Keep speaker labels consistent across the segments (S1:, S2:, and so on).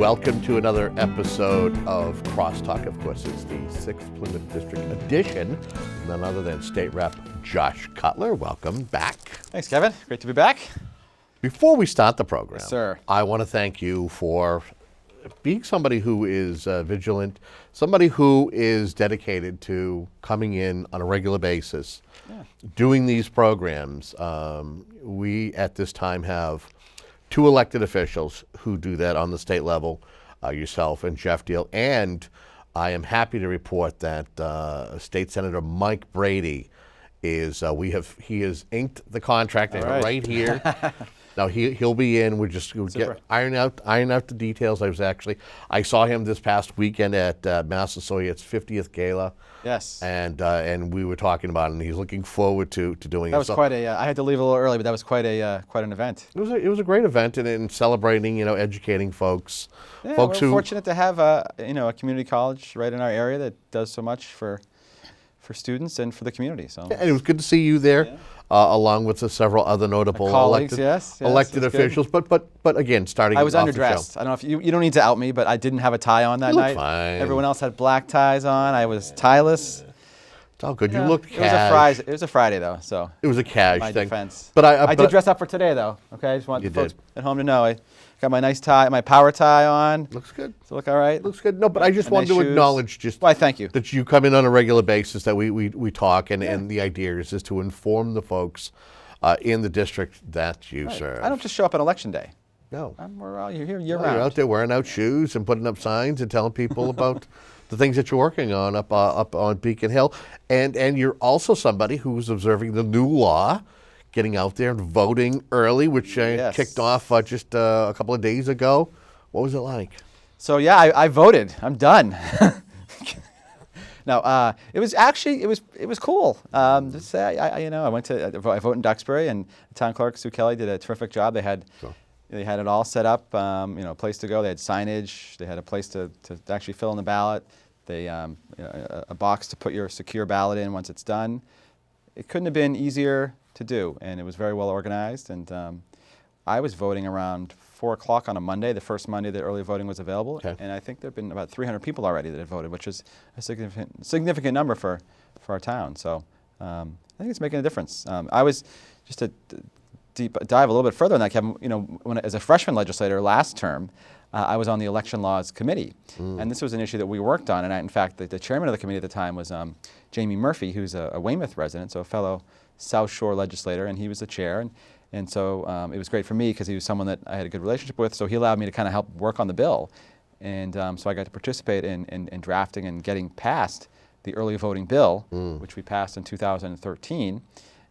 S1: Welcome to another episode of Crosstalk. Of course, it's the 6th Plymouth District edition. None other than State Rep Josh Cutler. Welcome back.
S2: Thanks, Kevin. Great to be back.
S1: Before we start the program,
S2: Yes, sir.
S1: I want to thank you for being somebody who is vigilant, somebody who is dedicated to coming in on a regular basis, doing these programs. We, at this time, have 2 elected officials who do that on the state level, yourself and Jeff Deal. And I am happy to report that State Senator Mike Brady is, he has inked the contract right here. Now he'll be in. We'll iron out the details. I saw him this past weekend at Massachusetts 50th Gala.
S2: Yes.
S1: And we were talking about it, and he's looking forward to doing it.
S2: That was quite a. I had to leave a little early, but that was quite an event.
S1: It was a great event, and celebrating, educating folks.
S2: Yeah,
S1: folks
S2: we're
S1: who
S2: fortunate to have a community college right in our area that does so much for students and for the community. So.
S1: And it was good to see you there. Along with several other notable
S2: colleagues,
S1: elected officials,
S2: good.
S1: but again, starting.
S2: I was
S1: off the
S2: underdressed.
S1: show.
S2: I don't know if you don't need to out me, but I didn't have a tie on that
S1: You look
S2: night.
S1: fine.
S2: Everyone else had black ties on. I was tieless.
S1: It's all good.
S2: Yeah,
S1: You looked
S2: It was a Friday though, so.
S1: It was a cash
S2: My
S1: thing.
S2: defense.
S1: But
S2: I did dress up for today though. Okay, I just want the folks at home to know I got my nice tie, my power tie on.
S1: Looks good.
S2: Does it look all right?
S1: Looks good. No, but I just wanted to acknowledge
S2: Why, thank you.
S1: that you come in on a regular basis, that we talk, and the idea is to inform the folks in the district that you serve.
S2: I don't just show up on election day.
S1: No.
S2: We're all here year-round.
S1: You're out there wearing out shoes and putting up signs and telling people about the things that you're working on up on Beacon Hill. And you're also somebody who's observing the new law, getting out there and voting early, which kicked off just a couple of days ago. What was it like? So
S2: yeah, I voted. I'm done. No, it was cool. I went to I vote in Duxbury, and the town clerk Sue Kelly did a terrific job. They had it all set up, a place to go. They had signage. They had a place to actually fill in the ballot. They a box to put your secure ballot in once it's done. It couldn't have been easier to do, and it was very well organized. And I was voting around 4 o'clock on a Monday, the first Monday that early voting was available. Okay. And I think there have been about 300 people already that have voted, which is a significant number for our town. So I think it's making a difference. I was, just to deep dive a little bit further on that, Kevin, as a freshman legislator last term, I was on the Election Laws Committee. And this was an issue that we worked on. And in fact, the chairman of the committee at the time was Jamie Murphy, who's a Weymouth resident, so a fellow South Shore legislator, and he was the chair. And so it was great for me because he was someone that I had a good relationship with, so he allowed me to kind of help work on the bill. And so I got to participate in drafting and getting passed the early voting bill, which we passed in 2013.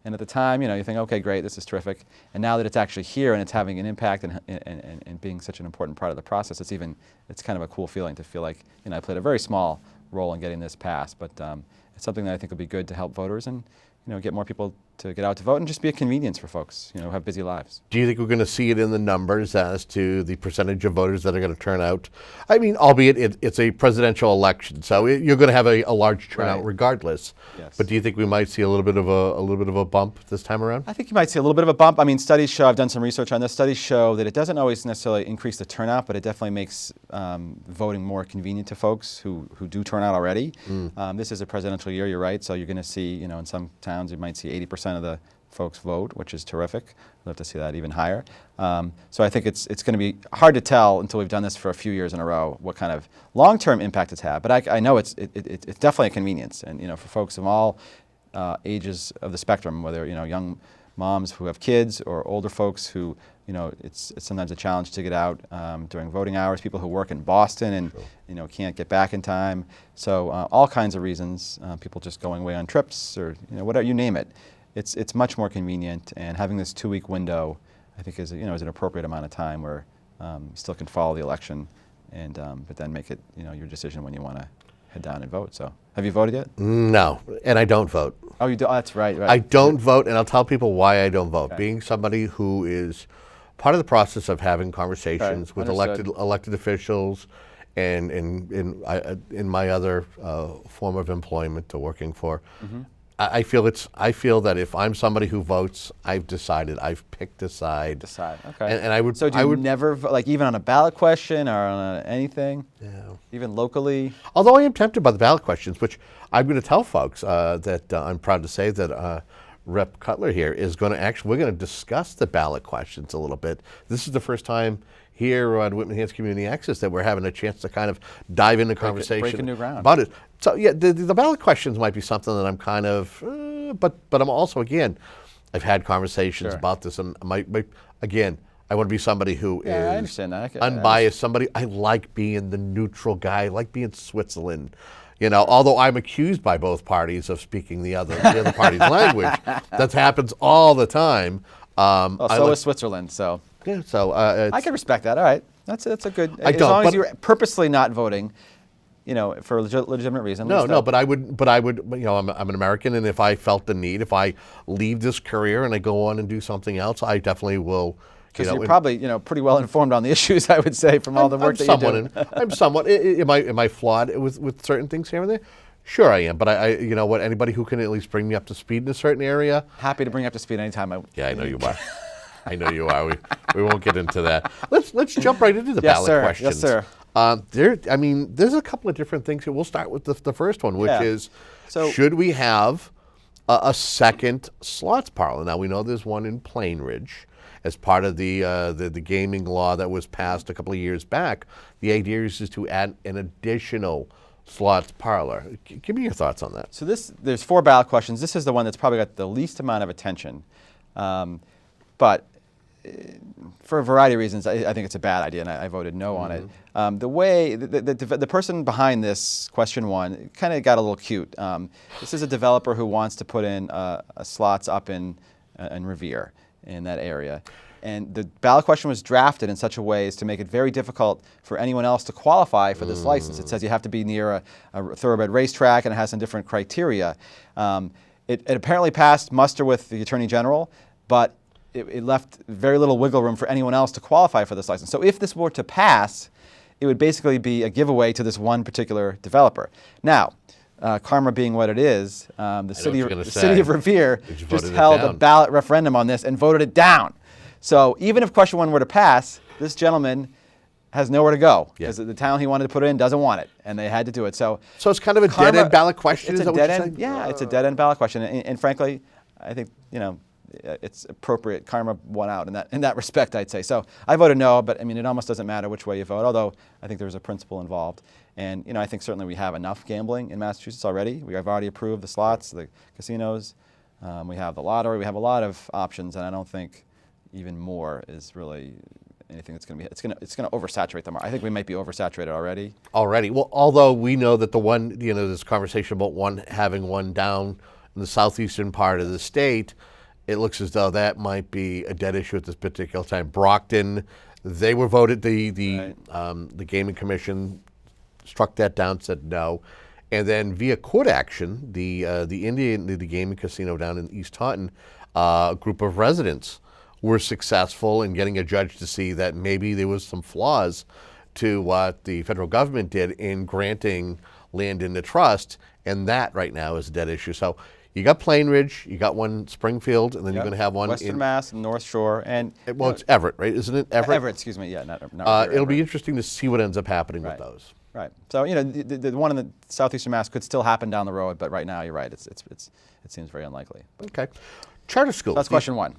S2: And at the time, you think, okay, great, this is terrific. And now that it's actually here and it's having an impact and being such an important part of the process, it's kind of a cool feeling to feel like, I played a very small role in getting this passed. But it's something that I think will be good to help voters and, get more people to get out to vote and just be a convenience for folks, who have busy lives.
S1: Do you think we're going to see it in the numbers as to the percentage of voters that are going to turn out? I mean, albeit it's a presidential election, so you're going to have a large turnout regardless.
S2: Yes.
S1: But do you think we might see a little bit of a bump this time around?
S2: I think you might see a little bit of a bump. I mean, studies show, I've done some research on this, studies show that it doesn't always necessarily increase the turnout, but it definitely makes voting more convenient to folks who do turn out already. This is a presidential year, you're right, so you're going to see, in some towns you might see 80% of the folks vote, which is terrific. I'd love to see that even higher. So I think it's going to be hard to tell until we've done this for a few years in a row what kind of long-term impact it's had. But I know it's definitely a convenience, and for folks of all ages of the spectrum, whether young moms who have kids or older folks who it's sometimes a challenge to get out during voting hours. People who work in Boston and can't get back in time. So all kinds of reasons. People just going away on trips or whatever, you name it. It's much more convenient, and having this 2-week window, I think, is an appropriate amount of time where you still can follow the election, and but then make it your decision when you want to head down and vote. So, have you voted yet?
S1: No, and I don't vote.
S2: Oh, you do? Oh, that's right.
S1: I don't vote, and I'll tell people why I don't vote. Okay. Being somebody who is part of the process of having conversations with elected officials, and in my other form of employment, working for. I feel that if I'm somebody who votes, I've decided, I've picked a side.
S2: Decide. Okay.
S1: And I would.
S2: So do
S1: I
S2: you
S1: would,
S2: never like even on a ballot question or on anything?
S1: Yeah.
S2: Even locally?
S1: Although I am tempted by the ballot questions, which I'm going to tell folks that I'm proud to say that Rep. Cutler here is going to we're going to discuss the ballot questions a little bit. This is the first time here on Whitman Hands Community Access that we're having a chance to kind of dive into conversation
S2: break a new ground.
S1: about it. So yeah, the ballot questions might be something that I'm kind of, but I'm also, again, I've had conversations about this, and again, I want to be somebody who is
S2: I understand that.
S1: unbiased. Somebody, I like being the neutral guy. I like being Switzerland. You know, although I'm accused by both parties of speaking the other party's language, that happens all the time.
S2: So is Switzerland. So
S1: yeah, so
S2: I can respect that. All right, that's a good.
S1: I
S2: as
S1: don't,
S2: long as
S1: but-
S2: you're purposely not voting, you know, for a legitimate reason.
S1: No, but I would, you know, I'm an American, and if I felt the need, if I leave this career and I go on and do something else, I definitely will.
S2: Because you're probably, you know, pretty well informed on the issues, I would say, from all the work that you do.
S1: I'm somewhat. Am I flawed with certain things here and there? Sure, I am. But I, you know what? Anybody who can at least bring me up to speed in a certain area.
S2: Happy to bring you up to speed anytime.
S1: Yeah, I know you are. I know you are. We won't get into that. Let's jump right into the ballot questions.
S2: Yes, sir.
S1: There's a couple of different things here. We'll start with the first one, which is, should we have a second slots parlor? Now we know there's one in Plainridge. As part of the gaming law that was passed a couple of years back, the idea is to add an additional slots parlor. Give me your thoughts on that.
S2: So there's 4 ballot questions. This is the one that's probably got the least amount of attention, but for a variety of reasons, I think it's a bad idea, and I voted no on it. The way the person behind this question 1 kind of got a little cute. This is a developer who wants to put in slots up in Revere, in that area. And the ballot question was drafted in such a way as to make it very difficult for anyone else to qualify for this license. It says you have to be near a thoroughbred racetrack, and it has some different criteria. It apparently passed muster with the Attorney General, but it left very little wiggle room for anyone else to qualify for this license. So if this were to pass, it would basically be a giveaway to this one particular developer. Now, karma being what it is, the city of Revere just held a ballot referendum on this and voted it down. So even if question 1 were to pass, this gentleman has nowhere to go because the town he wanted to put it in doesn't want it, and they had to do it. So
S1: it's kind of a dead-end ballot question.
S2: It's a dead-end. Yeah, it's a dead-end ballot question, and frankly, I think it's appropriate. Karma won out in that respect, I'd say. So I voted no, but I mean, it almost doesn't matter which way you vote. Although I think there's a principle involved, and I think certainly we have enough gambling in Massachusetts already. We have already approved the slots, the casinos. We have the lottery. We have a lot of options, and I don't think even more is really anything that's going to be. It's going to oversaturate the market. I think we might be oversaturated already.
S1: Well, although we know that the one, this conversation about having one down in the southeastern part of the state, it looks as though that might be a dead issue at this particular time. Brockton, they were voted. The Gaming Commission struck that down, said no, and then via court action, the gaming casino down in East Taunton, a group of residents were successful in getting a judge to see that maybe there was some flaws to what the federal government did in granting land in the trust, and that right now is a dead issue. So you got Plainridge, you got one Springfield, and then you're going to have one
S2: Western Mass and North Shore, and
S1: it's Everett, right? Isn't it Everett?
S2: Everett, excuse me. Yeah, not
S1: it'll be interesting to see what ends up happening with those.
S2: Right. So the one in the southeastern Mass could still happen down the road, but right now you're right. It seems very unlikely.
S1: Okay. Charter schools.
S2: That's question 1.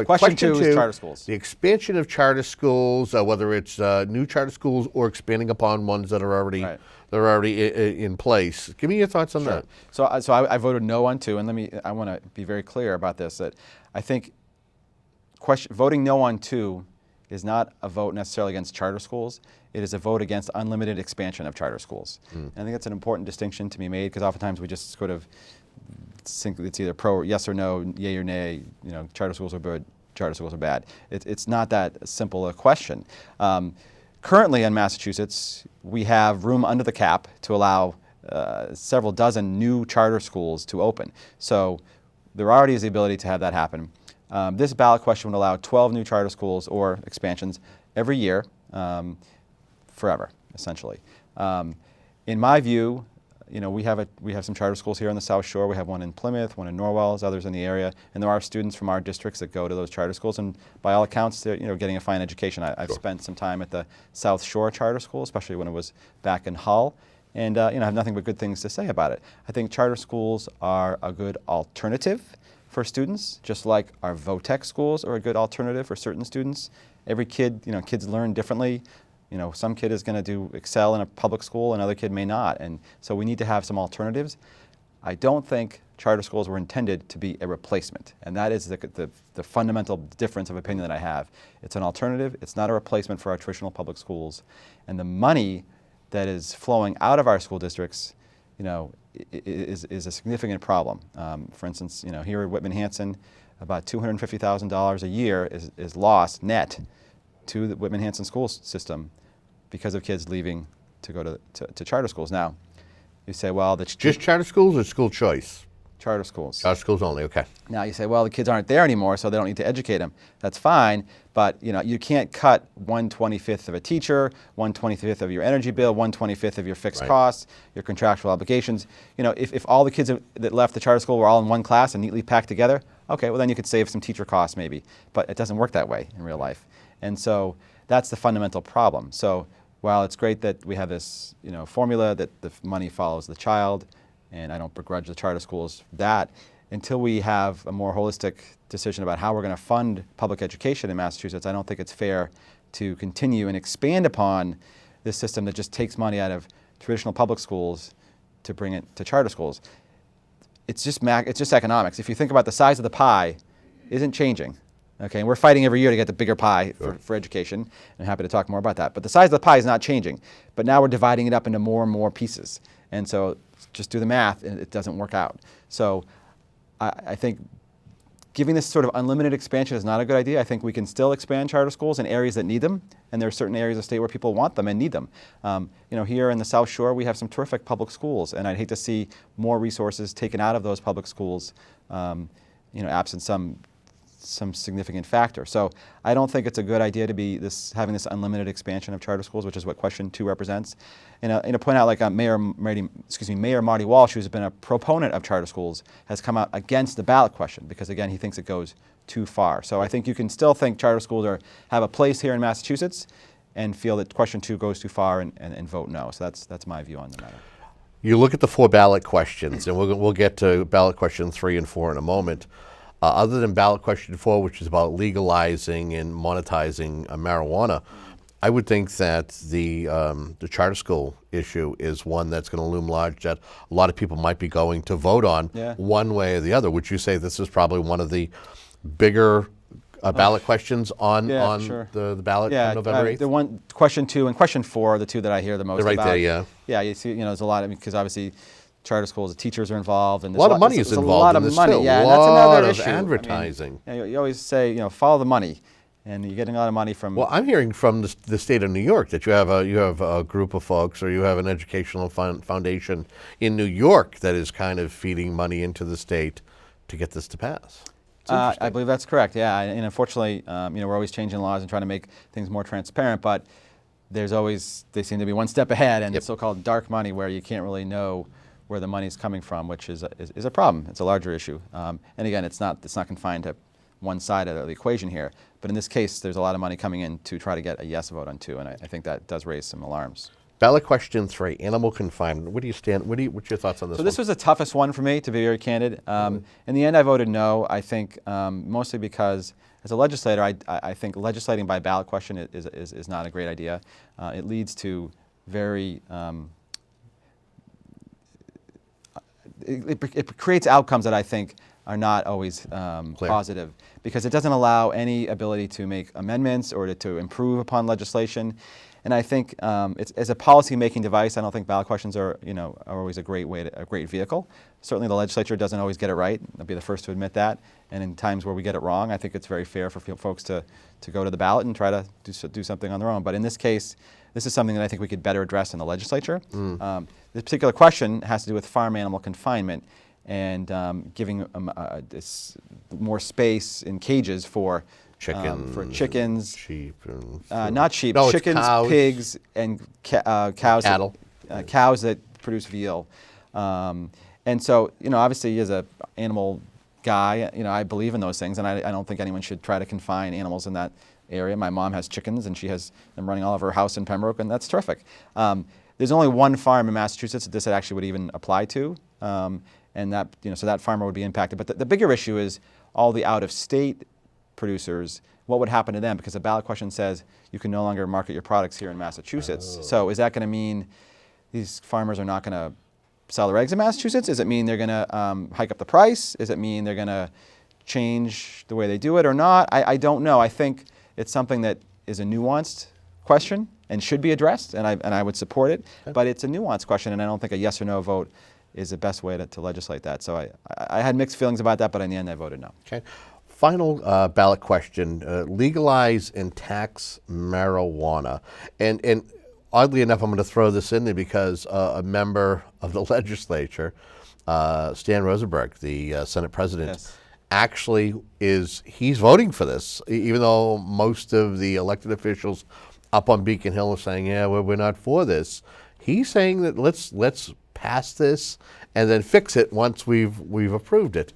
S1: Question
S2: two is charter schools.
S1: The expansion of charter schools, whether it's new charter schools or expanding upon ones that are already in place. Give me your thoughts on that.
S2: So I voted no on 2, and I want to be very clear about this. That I think voting no on 2 is not a vote necessarily against charter schools. It is a vote against unlimited expansion of charter schools. And I think that's an important distinction to be made, because oftentimes we just sort of think it's either yes or no, yay or nay. Charter schools are good, charter schools are bad. It's not that simple a question. Currently in Massachusetts, we have room under the cap to allow several dozen new charter schools to open. So there already is the ability to have that happen. This ballot question would allow 12 new charter schools or expansions every year, forever, essentially. In my view, we have some charter schools here on the South Shore. We have one in Plymouth, one in Norwells, others in the area, and there are students from our districts that go to those charter schools, and by all accounts, they're getting a fine education. I've spent some time at the South Shore Charter School, especially when it was back in Hull, and I have nothing but good things to say about it. I think charter schools are a good alternative for students, just like our VOTEC schools are a good alternative for certain students. Every kid, kids learn differently. Some kid is going to excel in a public school, another kid may not, and so we need to have some alternatives. I don't think charter schools were intended to be a replacement, and that is the fundamental difference of opinion that I have. It's an alternative. It's not a replacement for our traditional public schools, and the money that is flowing out of our school districts, is a significant problem. For instance, here at Whitman-Hanson, about $250,000 a year is lost net to the Whitman-Hanson school system because of kids leaving to go to charter schools. Now, you say, well,
S1: just charter schools or school choice?
S2: Charter schools.
S1: Charter schools only, okay.
S2: Now you say, well, the kids aren't there anymore, so they don't need to educate them. That's fine, but you can't cut 1/25th of a teacher, 1/25th of your energy bill, 1/25th of your fixed costs, your contractual obligations. If all the kids that left the charter school were all in one class and neatly packed together, okay, well then you could save some teacher costs maybe, but it doesn't work that way in real life. And so that's the fundamental problem. So while it's great that we have this formula that the money follows the child, and I don't begrudge the charter schools that, until we have a more holistic decision about how we're going to fund public education in Massachusetts, I don't think it's fair to continue and expand upon this system that just takes money out of traditional public schools to bring it to charter schools. It's just economics. If you think about the size of the pie, isn't changing. Okay, and we're fighting every year to get the bigger pie for education, and I'm happy to talk more about that. But the size of the pie is not changing. But now we're dividing it up into more and more pieces. And so just do the math, and it doesn't work out. So I think giving this sort of unlimited expansion is not a good idea. I think we can still expand charter schools in areas that need them, and there are certain areas of the state where people want them and need them. Here in the South Shore, we have some terrific public schools, and I'd hate to see more resources taken out of those public schools, absent some significant factor. So I don't think it's a good idea to be having this unlimited expansion of charter schools, which is what question 2 represents. And point out, like Mayor Marty Walsh, who's been a proponent of charter schools, has come out against the ballot question because, again, he thinks it goes too far. So I think you can still think charter schools have a place here in Massachusetts and feel that question 2 goes too far and vote no. So that's my view on the matter.
S1: You look at the 4 ballot questions, and we'll get to ballot question 3 and 4 in a moment. Other than ballot question 4, which is about legalizing and monetizing marijuana, I would think that the charter school issue is one that's going to loom large that a lot of people might be going to vote on one way or the other. Would you say this is probably one of the bigger ballot questions on the ballot on November 8th?
S2: The one, question 2 and question 4 are the 2 that I hear the most
S1: They're
S2: about.
S1: Right there, yeah.
S2: Yeah, you see, there's a lot, because obviously charter schools, the teachers are involved, and
S1: a lot of money is involved in this too.
S2: Yeah,
S1: a
S2: that's
S1: lot
S2: another
S1: of
S2: issue.
S1: advertising.
S2: You always say, follow the money, and you're getting a lot of money from.
S1: Well, I'm hearing from the state of New York that you have a group of folks, or you have an educational foundation in New York that is kind of feeding money into the state to get this to pass.
S2: I believe that's correct. Yeah, and unfortunately, we're always changing laws and trying to make things more transparent, but they seem to be one step ahead, and it's so-called dark money where you can't really know where the money's coming from, which is a problem. It's a larger issue. And again, it's not confined to one side of the equation here. But in this case, there's a lot of money coming in to try to get a yes vote on 2, and I think that does raise some alarms.
S1: Ballot question 3, animal confinement. What's your thoughts on this?
S2: So this was the toughest one for me, to be very candid. In the end, I voted no. I think mostly because, as a legislator, I think legislating by ballot question is not a great idea. It leads to very it creates outcomes that I think are not always positive, because it doesn't allow any ability to make amendments or to improve upon legislation. And I think as a policy-making device, I don't think ballot questions are always a great vehicle. Certainly, the legislature doesn't always get it right. I'll be the first to admit that. And in times where we get it wrong, I think it's very fair for folks to go to the ballot and try to do something on their own. But in this case, this is something that I think we could better address in the legislature. This particular question has to do with farm animal confinement and giving more space in cages for chickens,
S1: sheep,
S2: not sheep, chickens,
S1: cows.
S2: pigs, and cows.
S1: Cattle.
S2: Cows that produce veal. And so, obviously as a animal guy, I believe in those things, and I don't think anyone should try to confine animals in that area. My mom has chickens, and she has them running all over her house in Pembroke, and that's terrific. There's only one farm in Massachusetts that this actually would even apply to, and that, so that farmer would be impacted. But the bigger issue is all the out-of-state producers. What would happen to them? Because the ballot question says you can no longer market your products here in Massachusetts. So is that going to mean these farmers are not going to sell their eggs in Massachusetts? Does it mean they're going to hike up the price? Does it mean they're going to change the way they do it or not? I don't know. I think it's something that is a nuanced question and should be addressed, and I would support it. Okay. But it's a nuanced question, and I don't think a yes or no vote is the best way to legislate that. So I had mixed feelings about that, but in the end I voted no.
S1: Okay. Final ballot question, legalize and tax marijuana. And oddly enough, I'm going to throw this in there because a member of the legislature, Stan Rosenberg, the Senate president, yes, actually he's voting for this, even though most of the elected officials up on Beacon Hill are saying, yeah, we're not for this. He's saying that let's pass this and then fix it once we've approved it.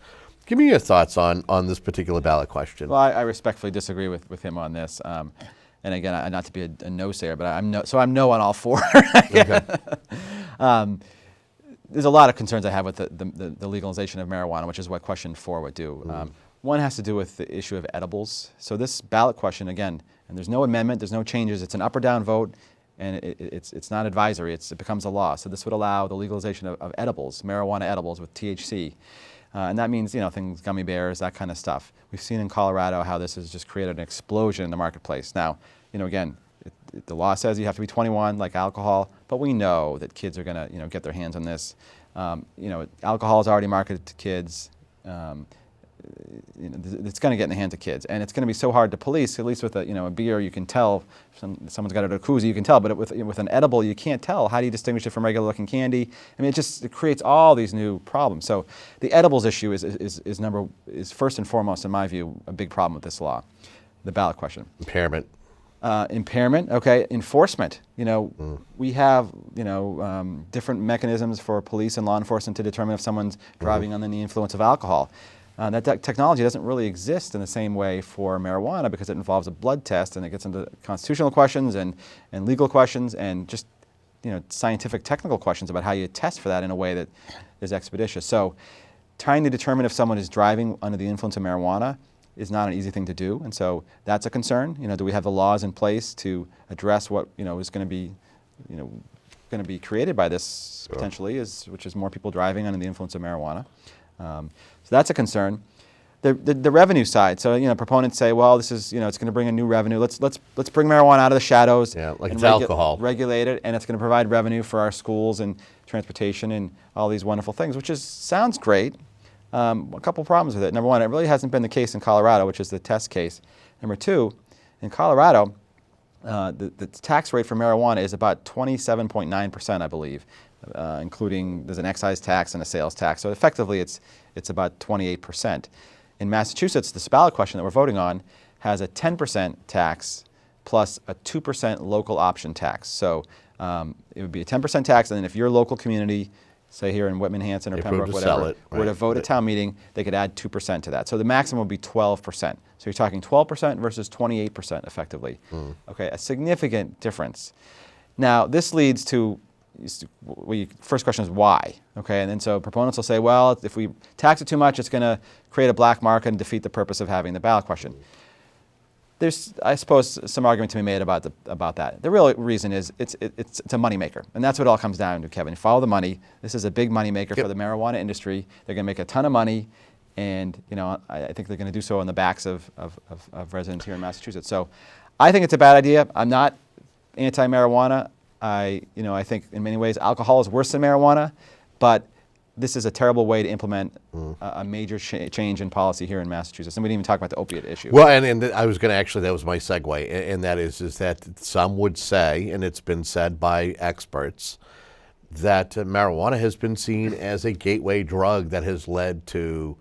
S1: Give me your thoughts on this particular ballot question.
S2: Well, I respectfully disagree with him on this. And again, not to be a no-sayer, but I'm no on all four. Okay. There's a lot of concerns I have with the legalization of marijuana, which is what question 4 would do. One has to do with the issue of edibles. So this ballot question, again, and there's no amendment, there's no changes, it's an up or down vote, and it's not advisory, it becomes a law. So this would allow the legalization of edibles, marijuana edibles with THC. And that means, things, gummy bears, that kind of stuff. We've seen in Colorado how this has just created an explosion in the marketplace. Now, again, the law says you have to be 21, like alcohol, but we know that kids are going to, get their hands on this. Alcohol is already marketed to kids. It's going to get in the hands of kids, and it's going to be so hard to police. At least with a beer, you can tell. Someone's got it at a koozie, you can tell. But with an edible, you can't tell. How do you distinguish it from regular-looking candy? I mean, it creates all these new problems. So the edibles issue is first and foremost, in my view, a big problem with this law. The ballot question.
S1: Impairment.
S2: Impairment. Okay. Enforcement. We have different mechanisms for police and law enforcement to determine if someone's driving under the influence of alcohol. That technology doesn't really exist in the same way for marijuana because it involves a blood test and it gets into constitutional questions and legal questions and just scientific technical questions about how you test for that in a way that is expeditious. So trying to determine if someone is driving under the influence of marijuana is not an easy thing to do, and so that's a concern. Do we have the laws in place to address what is going to be created by this potentially, which is more people driving under the influence of marijuana. So that's a concern. The revenue side. So proponents say, well, this is it's going to bring a new revenue. Let's bring marijuana out of the shadows.
S1: Yeah, like it's alcohol.
S2: Regulate it, and it's going to provide revenue for our schools and transportation and all these wonderful things, which sounds great. A couple problems with it. Number one, it really hasn't been the case in Colorado, which is the test case. Number two, in Colorado, the tax rate for marijuana is about 27.9%, I believe, including there's an excise tax and a sales tax. So effectively, it's about 28%. In Massachusetts, this ballot question that we're voting on has a 10% tax plus a 2% local option tax. So it would be a 10% tax, and then if your local community, say here in Whitman, Hanson, or Pembroke, whatever, were to vote at town meeting, they could add 2% to that. So the maximum would be 12%. So you're talking 12% versus 28% effectively. Okay, a significant difference. Now, this leads to, first question is why? Okay, and then so proponents will say, well, if we tax it too much, it's going to create a black market and defeat the purpose of having the ballot question. There's, I suppose, some argument to be made about that. The real reason is it's a moneymaker, and that's what it all comes down to, Kevin. Follow the money. This is a big moneymaker for the marijuana industry. They're going to make a ton of money, and I think they're going to do so on the backs of residents here in Massachusetts. So I think it's a bad idea. I'm not anti-marijuana. I think in many ways alcohol is worse than marijuana, but this is a terrible way to implement a major change in policy here in Massachusetts. And we didn't even talk about the opiate issue.
S1: Well, and I was going to actually, that was my segue, and that is that some would say, and it's been said by experts, that marijuana has been seen as a gateway drug that has led to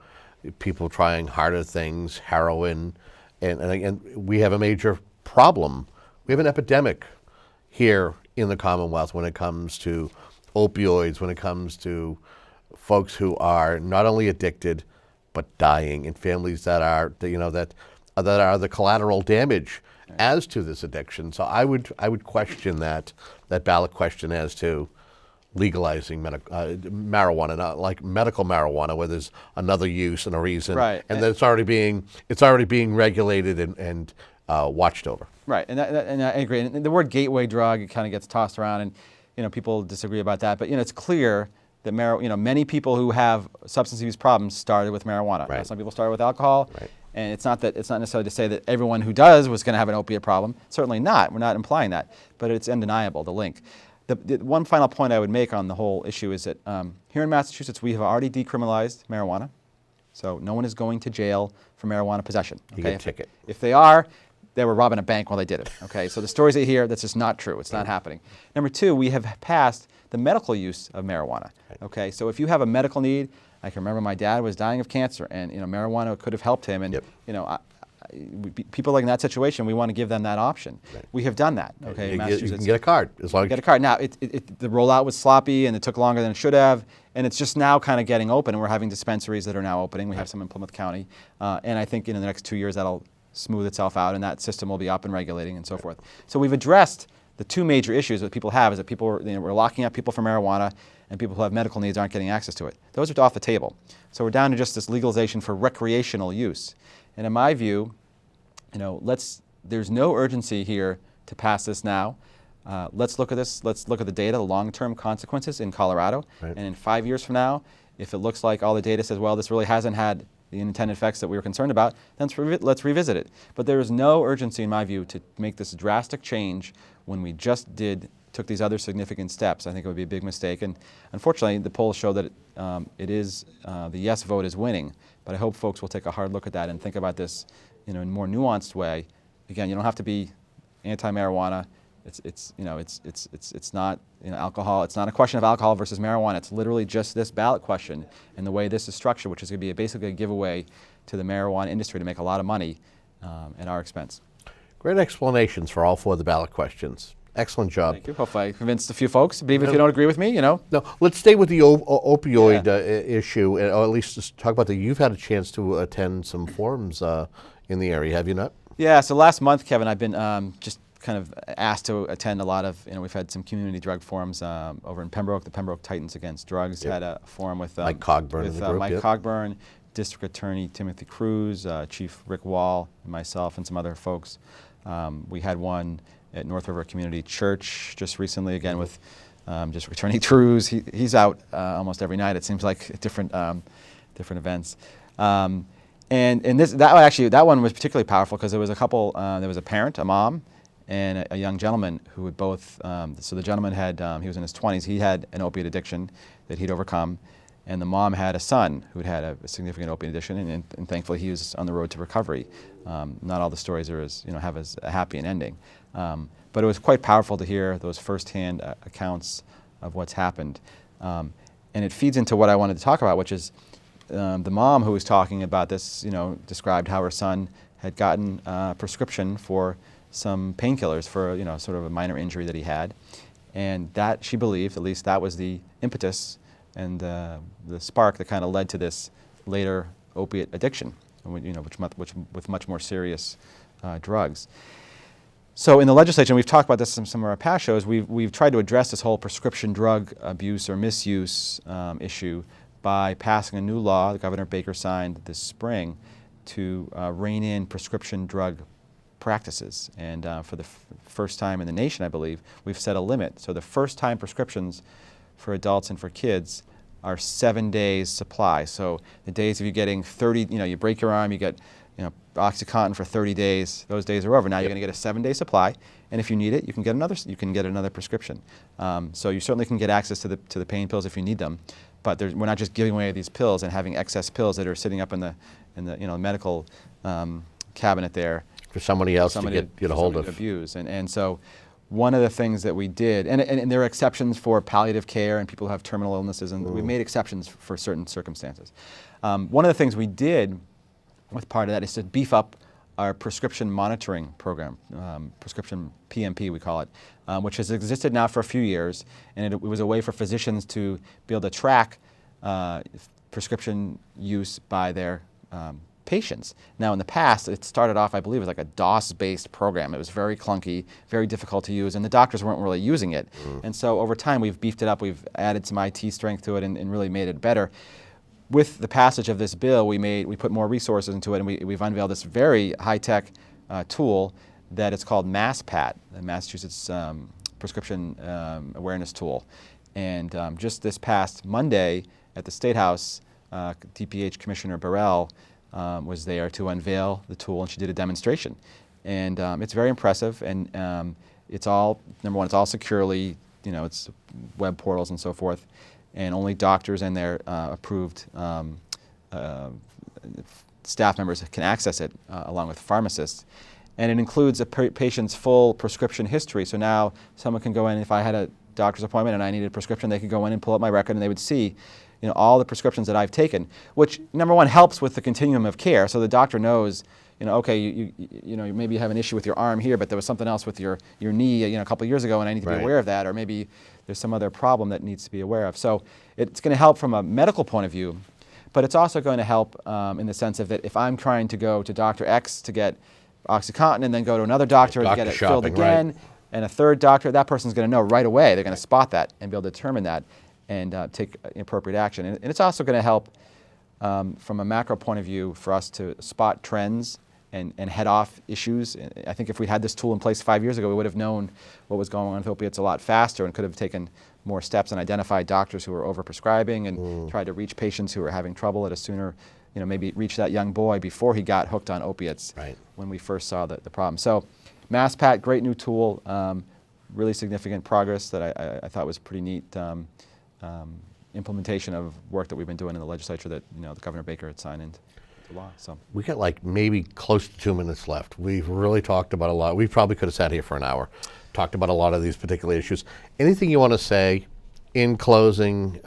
S1: people trying harder things, heroin, and we have a major problem. We have an epidemic here in the Commonwealth when it comes to opioids when it comes to folks who are not only addicted but dying, and families that are that are the collateral damage as to this addiction. So I would question that ballot question as to legalizing marijuana, not like medical marijuana, where there's another use and a reason,
S2: Right.
S1: and that it's already being regulated and watched over.
S2: Right, and I agree. And the word gateway drug, it kind of gets tossed around, and people disagree about that. But it's clear that many people who have substance abuse problems started with marijuana.
S1: Right.
S2: Some people started with alcohol,
S1: Right.
S2: and it's not necessarily to say that everyone who does was going to have an opiate problem. Certainly not. We're not implying that, but it's undeniable, the link. The one final point I would make on the whole issue is that here in Massachusetts, we have already decriminalized marijuana, so no one is going to jail for marijuana possession.
S1: You get a ticket.
S2: If they are, they were robbing a bank while they did it. Okay, so the stories that you hear, that's just not true. It's not happening. Number two, we have passed the medical use of marijuana. Okay, so if you have a medical need, I can remember my dad was dying of cancer, and marijuana could have helped him. And
S1: Yep.
S2: people like in that situation, we want to give them that option.
S1: Right.
S2: We have done that. Okay, in
S1: You
S2: Massachusetts.
S1: can get a card as long as
S2: Get a card. Now, the rollout was sloppy, and it took longer than it should have, and it's just now kind of getting open, and we're having dispensaries that are now opening. We have some in Plymouth County, and I think in the next 2 years that'll smooth itself out, and that system will be up and regulating and so forth. So we've addressed the two major issues that people have, is that people we're locking up people for marijuana, and people who have medical needs aren't getting access to it. Those are off the table. So we're down to just this legalization for recreational use. And in my view, there's no urgency here to pass this now. Let's look at this. Let's look at the data, the long-term consequences in Colorado.
S1: Right.
S2: And in 5 years from now, if it looks like all the data says, well, this really hasn't had the intended effects that we were concerned about, then let's revisit it. But there is no urgency, in my view, to make this drastic change when we just took these other significant steps. I think it would be a big mistake. And unfortunately, the polls show that the yes vote is winning. But I hope folks will take a hard look at that and think about this in a more nuanced way. Again, you don't have to be anti-marijuana. It's not alcohol. It's not a question of alcohol versus marijuana. It's literally just this ballot question and the way this is structured, which is going to be basically a giveaway to the marijuana industry to make a lot of money at our expense.
S1: Great explanations for all four of the ballot questions. Excellent job.
S2: Thank you. Hopefully I convinced a few folks, but even if you don't agree with me,
S1: No, let's stay with the opioid issue, or at least just talk about that. You've had a chance to attend some forums in the area, have you not?
S2: Yeah, so last month, Kevin, I've been just kind of asked to attend a lot of, we've had some community drug forums over in Pembroke. The Pembroke Titans Against Drugs had a forum with
S1: Mike Cogburn in the group,
S2: Mike Cogburn, District Attorney Timothy Cruz, Chief Rick Wall, and myself, and some other folks. We had one at North River Community Church just recently, again with District Attorney Cruz. He's out almost every night, it seems like, at different events. And that one was particularly powerful because there was a couple, there was a parent, a mom, and a young gentleman who would both, so the gentleman he was in his 20s, he had an opiate addiction that he'd overcome, and the mom had a son who'd had a significant opiate addiction, and thankfully he was on the road to recovery. Not all the stories are have as happy an ending. But it was quite powerful to hear those firsthand accounts of what's happened. And it feeds into what I wanted to talk about, which is the mom who was talking about this, described how her son had gotten a prescription for some painkillers for, sort of a minor injury that he had. And that, she believed, at least that was the impetus and the spark that kind of led to this later opiate addiction, which with much more serious drugs. So in the legislature, and we've talked about this in some of our past shows, we've tried to address this whole prescription drug abuse or misuse issue by passing a new law that Governor Baker signed this spring to rein in prescription drug practices. And for the first time in the nation, I believe, we've set a limit. So the first time prescriptions for adults and for kids are 7 days supply. So the days of you getting 30, you break your arm, you get OxyContin for 30 days, those days are over. Now you're going to get a 7-day supply, and if you need it, you can get another prescription. So you certainly can get access to the pain pills if you need them, but we're not just giving away these pills and having excess pills that are sitting up in the medical cabinet there
S1: For somebody else to get a hold of.
S2: Abuse. And so one of the things that we did, and there are exceptions for palliative care and people who have terminal illnesses, and we made exceptions for certain circumstances. One of the things we did with part of that is to beef up our prescription monitoring program, prescription PMP we call it, which has existed now for a few years, and it was a way for physicians to be able to track prescription use by their patients. Now in the past, it started off, I believe, as like a DOS-based program. It was very clunky, very difficult to use, and the doctors weren't really using it. And so over time, we've beefed it up, we've added some IT strength to it, and really made it better. With the passage of this bill, we put more resources into it, and we've unveiled this very high-tech tool that is called MassPAT, the Massachusetts Prescription Awareness Tool. And just this past Monday at the State House, DPH Commissioner Burrell was there to unveil the tool, and she did a demonstration. And it's very impressive, and it's all, number one, it's all securely, it's web portals and so forth, and only doctors and their approved staff members can access it, along with pharmacists. And it includes a patient's full prescription history. So now someone can go in, if I had a doctor's appointment and I needed a prescription, they could go in and pull up my record, and they would see all the prescriptions that I've taken, which, number one, helps with the continuum of care. So the doctor knows, okay, you maybe you have an issue with your arm here, but there was something else with your knee, a couple of years ago, and I need to be aware of that, or maybe there's some other problem that needs to be aware of. So it's going to help from a medical point of view, but it's also going to help in the sense of that if I'm trying to go to Dr. X to get OxyContin and then go to another doctor to get it filled again, right, and a third doctor, that person's going to know right away. They're going to spot that and be able to determine that and take appropriate action. And it's also going to help from a macro point of view for us to spot trends and head off issues. I think if we had this tool in place 5 years ago, we would have known what was going on with opiates a lot faster and could have taken more steps and identified doctors who were overprescribing and tried to reach patients who were having trouble at a sooner, maybe reach that young boy before he got hooked on opiates when we first saw the problem. So MassPAT, great new tool, really significant progress that I thought was pretty neat. Implementation of work that we've been doing in the legislature that the Governor Baker had signed into law. So
S1: we got like maybe close to 2 minutes left. We've really talked about a lot. We probably could have sat here for an hour, talked about a lot of these particular issues. Anything you want to say in closing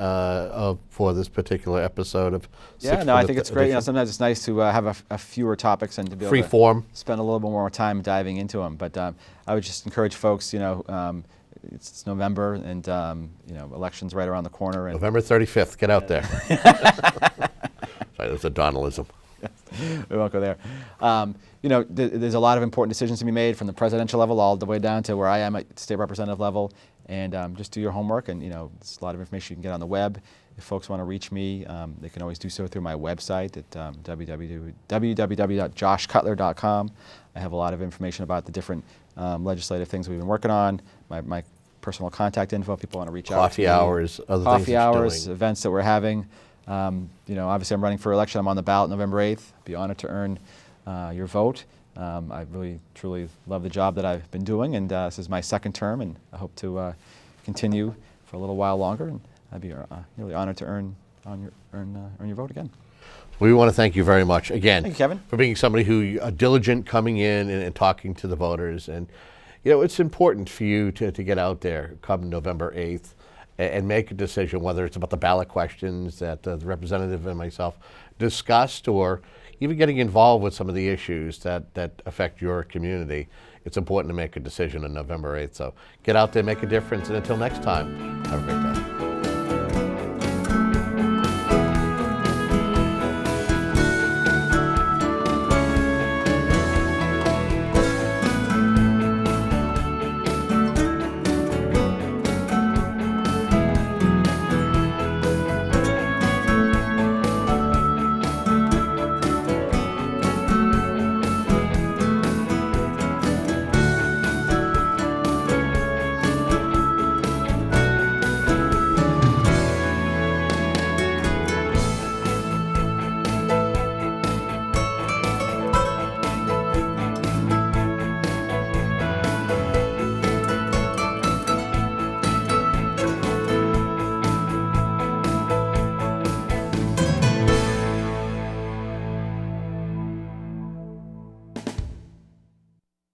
S1: for this particular episode of?
S2: I think it's great. Sometimes it's nice to have a fewer topics and to be able to
S1: form,
S2: spend a little bit more time diving into them. But I would just encourage folks, it's November, and election's right around the corner. And
S1: November 35th. Get out there. Sorry, that's a Donaldism.
S2: We won't go there. There's a lot of important decisions to be made from the presidential level all the way down to where I am at state representative level. And just do your homework. And there's a lot of information you can get on the web. If folks want to reach me, they can always do so through my website at www.joshcutler.com. I have a lot of information about the different legislative things we've been working on. My personal contact info. If people want to reach out.
S1: Coffee hours, other things.
S2: Coffee hours, events that we're having. Obviously, I'm running for election. I'm on the ballot November 8th. Be honored to earn your vote. I really, truly love the job that I've been doing, and this is my second term, and I hope to continue for a little while longer. And I'd be really honored to earn your vote again.
S1: We want to thank you very much again.
S2: Thank you, Kevin,
S1: for being somebody who diligent coming in and talking to the voters. And it's important for you to get out there come November 8th and make a decision, whether it's about the ballot questions that the representative and myself discussed, or even getting involved with some of the issues that affect your community. It's important to make a decision on November 8th. So get out there, make a difference, and until next time, have a great day.